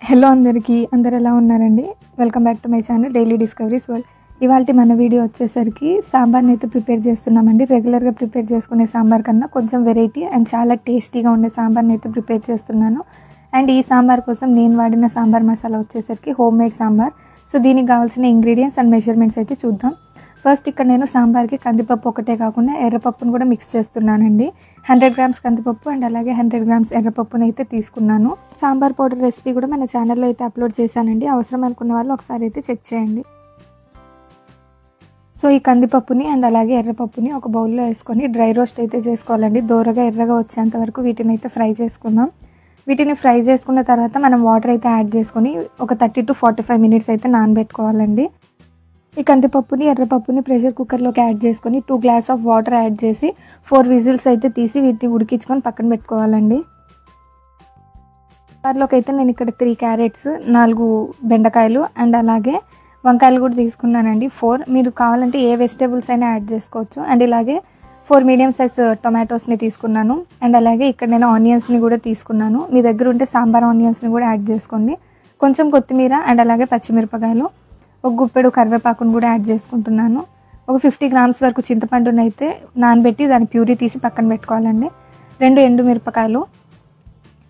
Hello అందరికీ అందరు ఎలా ఉన్నారండి. Welcome back to my channel daily discoveries world. ఇవాళ మన వీడియో వచ్చేసరికి సాంబార్ని అయితే ప్రిపేర్ చేస్తున్నామండి. రెగ్యులర్గా ప్రిపేర్ చేసుకునే సాంబార్ కన్నా కొంచెం వెరైటీ అండ్ చాలా టేస్టీగా ఉండే సాంబార్ని అయితే ప్రిపేర్ చేస్తున్నాను. అండ్ ఈ సాంబార్ కోసం నేను వాడిన సాంబార్ మసాలా వచ్చేసరికి హోమ్ మేడ్ సాంబార్. సో దీనికి కావాల్సిన ఇంగ్రీడియంట్స్ అండ్ మెజర్మెంట్స్ అయితే చూద్దాం. ఫస్ట్ ఇక్కడ నేను సాంబార్కి కందిపప్పు ఒకటే కాకుండా ఎర్రపప్పును కూడా మిక్స్ చేస్తున్నానండి. 100 గ్రామ్స్ కందిపప్పు అండ్ అలాగే 100 గ్రామ్స్ ఎర్రపప్పును అయితే తీసుకున్నాను. సాంబార్ పౌడర్ రెసిపీ కూడా మన ఛానల్లో అయితే అప్లోడ్ చేశానండి. అవసరం అనుకున్న వాళ్ళు ఒకసారి అయితే చెక్ చేయండి. సో ఈ కందిపప్పుని అండ్ అలాగే ఎర్రపప్పుని ఒక బౌల్లో వేసుకొని డ్రై రోస్ట్ అయితే చేసుకోవాలండి. దోరగా ఎర్రగా వచ్చేంత వరకు వీటిని అయితే ఫ్రై చేసుకుందాం. వీటిని ఫ్రై చేసుకున్న తర్వాత మనం వాటర్ అయితే యాడ్ చేసుకొని ఒక 30 to 45 మినిట్స్ అయితే నానబెట్టుకోవాలండి. ఈ కందిపప్పుని ఎర్రపప్పుని ప్రెషర్ కుక్కర్లోకి యాడ్ చేసుకొని 2 గ్లాస్ ఆఫ్ వాటర్ యాడ్ చేసి 4 విజిల్స్ అయితే తీసి వీటిని ఉడికించుకొని పక్కన పెట్టుకోవాలండి. సాంబార్లోకి అయితే నేను ఇక్కడ 3 క్యారెట్స్, 4 బెండకాయలు అండ్ అలాగే వంకాయలు కూడా తీసుకున్నానండి. 4 మీరు కావాలంటే ఏ వెజిటేబుల్స్ అయినా యాడ్ చేసుకోవచ్చు. అండ్ ఇలాగే 4 మీడియం సైజ్ టొమాటోస్ని తీసుకున్నాను. అండ్ అలాగే ఇక్కడ నేను ఆనియన్స్ని కూడా తీసుకున్నాను. మీ దగ్గర ఉంటే సాంబార్ ఆనియన్స్ని కూడా యాడ్ చేసుకోండి. కొంచెం కొత్తిమీర అండ్ అలాగే పచ్చిమిరపకాయలు, ఒక గుప్పెడు కరివేపాకును కూడా యాడ్ చేసుకుంటున్నాను. ఒక 50 గ్రామ్స్ వరకు చింతపండుని అయితే నానబెట్టి దాని ప్యూరీ తీసి పక్కన పెట్టుకోవాలండి. 2 ఎండుమిరపకాయలు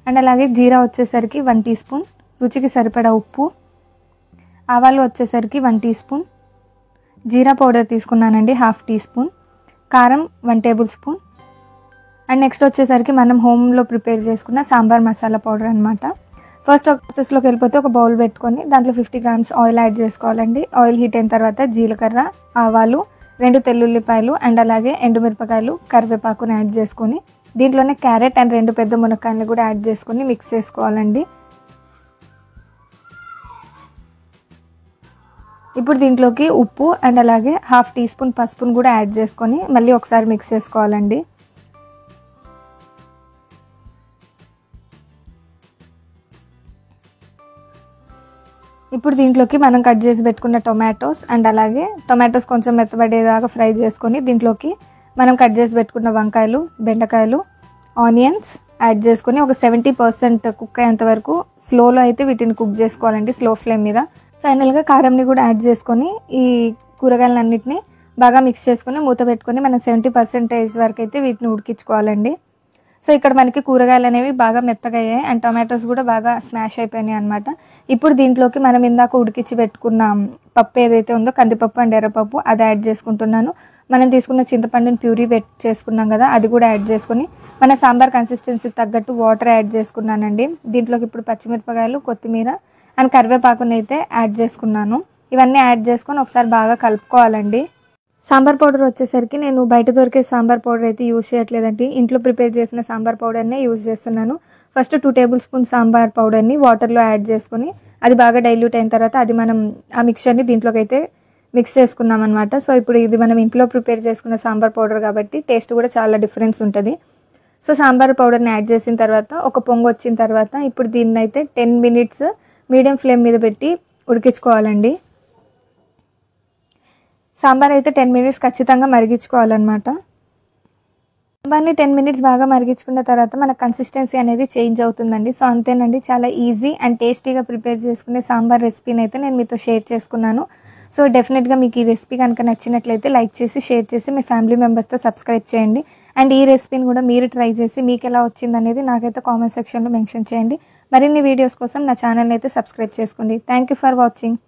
అండ్ అలాగే జీరా వచ్చేసరికి 1 టీ స్పూన్, రుచికి సరిపడా ఉప్పు, ఆవాలు వచ్చేసరికి 1 టీ స్పూన్, జీరా పౌడర్ తీసుకున్నానండి 1/2 టీ స్పూన్, కారం 1 టేబుల్ స్పూన్ అండ్ నెక్స్ట్ వచ్చేసరికి మనం హోమ్లో ప్రిపేర్ చేసుకున్న సాంబార్ మసాలా పౌడర్ అనమాట. ఫస్ట్ ఒక ప్రాసెస్లోకి వెళ్ళిపోతే ఒక బౌల్ పెట్టుకొని దాంట్లో 50 గ్రామ్స్ ఆయిల్ యాడ్ చేసుకోవాలండి. ఆయిల్ హీట్ అయిన తర్వాత జీలకర్ర, ఆవాలు, 2 తెల్లుల్లిపాయలు అండ్ అలాగే ఎండుమిరపకాయలు, కరివేపాకుని యాడ్ చేసుకొని దీంట్లోనే క్యారెట్ అండ్ 2 పెద్ద మునక్కాయలు కూడా యాడ్ చేసుకొని మిక్స్ చేసుకోవాలండి. ఇప్పుడు దీంట్లోకి ఉప్పు అండ్ అలాగే 1/2 టీ స్పూన్ పసుపును కూడా యాడ్ చేసుకొని మళ్ళీ ఒకసారి మిక్స్ చేసుకోవాలండి. ఇప్పుడు దీంట్లోకి మనం కట్ చేసి పెట్టుకున్న టొమాటోస్ అండ్ అలాగే టొమాటోస్ కొంచెం మెత్తబడేదాకా ఫ్రై చేసుకొని దీంట్లోకి మనం కట్ చేసి పెట్టుకున్న వంకాయలు, బెండకాయలు, ఆనియన్స్ యాడ్ చేసుకొని ఒక 70% కుక్ అయ్యేంత వరకు స్లోలో అయితే వీటిని కుక్ చేసుకోవాలండి, స్లో ఫ్లేమ్ మీద. ఫైనల్గా కారంని కూడా యాడ్ చేసుకొని ఈ కూరగాయలన్నింటినీ బాగా మిక్స్ చేసుకొని మూత పెట్టుకొని మనం 70% వరకు అయితే వీటిని ఉడికించుకోవాలండి. సో ఇక్కడ మనకి కూరగాయలు అనేవి బాగా మెత్తగా అయ్యాయి అండ్ టొమాటోస్ కూడా బాగా స్మాష్ అయిపోయినాయి అనమాట. ఇప్పుడు దీంట్లోకి మనం ఇందాక ఉడికించి పెట్టుకున్న పప్పు ఏదైతే ఉందో కందిపప్పు అండ్ ఎర్రపప్పు అది యాడ్ చేసుకుంటున్నాను. మనం తీసుకున్న చింతపండుని ప్యూరీ చేసుకున్నాం కదా, అది కూడా యాడ్ చేసుకొని మన సాంబార్ కన్సిస్టెన్సీకి తగ్గట్టు వాటర్ యాడ్ చేసుకున్నానండి. దీంట్లోకి ఇప్పుడు పచ్చిమిరపకాయలు, కొత్తిమీర అండ్ కరివేపాకుని అయితే యాడ్ చేసుకున్నాను. ఇవన్నీ యాడ్ చేసుకొని ఒకసారి బాగా కలుపుకోవాలండి. సాంబార్ పౌడర్ వచ్చేసరికి నేను బయట దొరికే సాంబార్ పౌడర్ అయితే యూజ్ చేయట్లేదండి. ఇంట్లో ప్రిపేర్ చేసిన సాంబార్ పౌడర్నే యూజ్ చేస్తున్నాను. ఫస్ట్ 2 టేబుల్ స్పూన్ సాంబార్ పౌడర్ని వాటర్లో యాడ్ చేసుకొని అది బాగా డైల్యూట్ అయిన తర్వాత అది మనం ఆ మిక్చర్ని దీంట్లోకి అయితే మిక్స్ చేసుకున్నాం అనమాట. సో ఇప్పుడు ఇది మనం ఇంట్లో ప్రిపేర్ చేసుకున్న సాంబార్ పౌడర్ కాబట్టి టేస్ట్ కూడా చాలా డిఫరెన్స్ ఉంటుంది. సో సాంబార్ పౌడర్ని యాడ్ చేసిన తర్వాత ఒక పొంగు వచ్చిన తర్వాత ఇప్పుడు దీన్ని అయితే 10 మినిట్స్ మీడియం ఫ్లేమ్ మీద పెట్టి ఉడికించుకోవాలండి. సాంబార్ అయితే 10 మినిట్స్ ఖచ్చితంగా మరిగించుకోవాలన్నమాట. సాంబార్ని 10 మినిట్స్ బాగా మరిగించుకున్న తర్వాత మన కన్సిస్టెన్సీ అనేది చేంజ్ అవుతుందండి. సో అంతేనండి, చాలా ఈజీ అండ్ టేస్టీగా ప్రిపేర్ చేసుకునే సాంబార్ రెసిపీని అయితే నేను మీతో షేర్ చేసుకున్నాను. సో డెఫినెట్గా మీకు ఈ రెసిపీ కనుక నచ్చినట్లయితే లైక్ చేసి షేర్ చేసి మీ ఫ్యామిలీ మెంబర్స్తో సబ్స్క్రైబ్ చేయండి. అండ్ ఈ రెసిపీని కూడా మీరు ట్రై చేసి మీకు ఎలా వచ్చింది అనేది నాకైతే కామెంట్ సెక్షన్లో మెన్షన్ చేయండి. మరిన్ని వీడియోస్ కోసం నా ఛానల్ అయితే సబ్స్క్రైబ్ చేసుకోండి. Thank you for watching.